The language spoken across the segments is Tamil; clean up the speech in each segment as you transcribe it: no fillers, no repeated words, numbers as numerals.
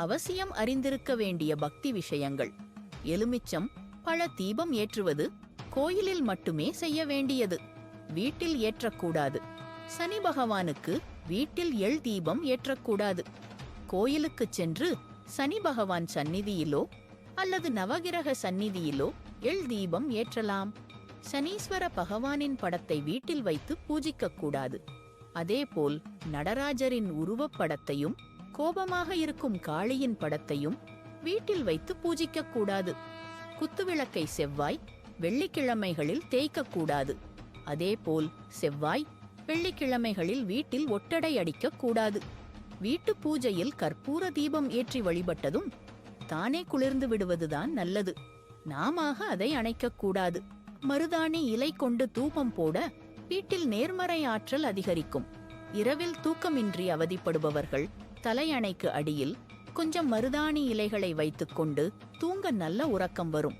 அவசியம் அறிந்திருக்க வேண்டிய பக்தி விஷயங்கள். எலுமிச்சம் பழ தீபம் ஏற்றுவது கோயிலில் மட்டுமே செய்ய வேண்டியது, வீட்டில் ஏற்றக்கூடாது. சனி பகவானுக்கு வீட்டில் எள் தீபம் ஏற்றக்கூடாது. கோயிலுக்குச் சென்று சனி பகவான் சந்நிதியிலோ அல்லது நவகிரக சந்நிதியிலோ எள் தீபம் ஏற்றலாம். சனீஸ்வர பகவானின் படத்தை வீட்டில் வைத்து பூஜிக்கக்கூடாது. அதேபோல் நடராஜரின் உருவப்படத்தையும் கோபமாக இருக்கும் காளியின் படத்தையும் வீட்டில் வைத்து பூஜிக்கக்கூடாது. குத்துவிளக்கை செவ்வாய் வெள்ளிக்கிழமைகளில் தேய்க்கக்கூடாது. அதேபோல் செவ்வாய் வெள்ளிக்கிழமைகளில் வீட்டில் ஒட்டடை அடிக்கக்கூடாது. வீட்டு பூஜையில் கற்பூர தீபம் ஏற்றி வழிபட்டதும் தானே குளிர்ந்து விடுவதுதான் நல்லது. நாமாக அதை அணைக்கக்கூடாது. மருதாணி இலை கொண்டு தூபம் போட வீட்டில் நேர்மறை ஆற்றல் அதிகரிக்கும். இரவில் தூக்கமின்றி அவதிப்படுபவர்கள் தலையணைக்கு அடியில் கொஞ்சம் மருதாணி இலைகளை வைத்துக்கொண்டு தூங்க நல்ல உறக்கம் வரும்.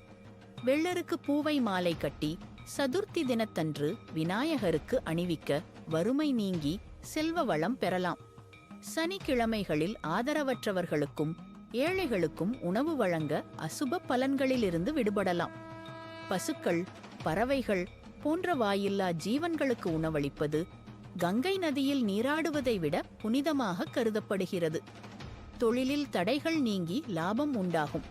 வெள்ளருக்கு பூவை மாலை கட்டி சதுர்த்தி தினத்தன்று விநாயகருக்கு அணிவிக்க வறுமை நீங்கி செல்வ வளம் பெறலாம். சனிக்கிழமைகளில் ஆதரவற்றவர்களுக்கும் ஏழைகளுக்கும் உணவு வழங்க அசுப பலன்களிலிருந்து விடுபடலாம். பசுக்கள், பறவைகள் போன்ற வாயில்லா ஜீவன்களுக்கு உணவளிப்பது கங்கை நதியில் நீராடுவதை விட புனிதமாக கருதப்படுகிறது. தொழிலில் தடைகள் நீங்கி லாபம் உண்டாகும்.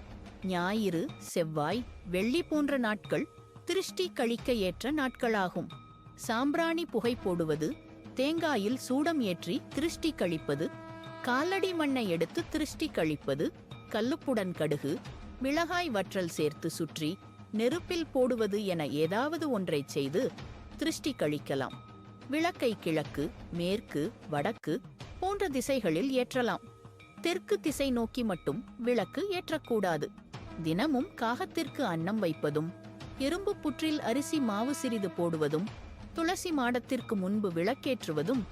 ஞாயிறு, செவ்வாய், வெள்ளி போன்ற நாட்கள் திருஷ்டி கழிக்க ஏற்ற நாட்களாகும். சாம்பிராணி புகை போடுவது, தேங்காயில் சூடம் ஏற்றி திருஷ்டி கழிப்பது, காலடி மண்ணை எடுத்து திருஷ்டி கழிப்பது, கல்லுப்புடன் கடுகு, மிளகாய் வற்றல் சேர்த்து சுற்றி நெருப்பில் போடுவது என ஏதாவது ஒன்றை செய்து திருஷ்டி கழிக்கலாம். விளக்கை கிழக்கு, மேற்கு, வடக்கு போன்ற திசைகளில் ஏற்றலாம். தெற்கு திசை நோக்கி மட்டும் விளக்கு ஏற்றக்கூடாது. தினமும் காகத்திற்கு அன்னம் வைப்பதும், எறும்பு புற்றில் அரிசி மாவு சிறிது போடுவதும், துளசி மாடத்திற்கு முன்பு விளக்கேற்றுவதும்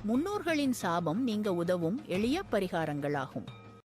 முன்னோர்களின் சாபம் நீங்க உதவும் எளிய பரிகாரங்களாகும்.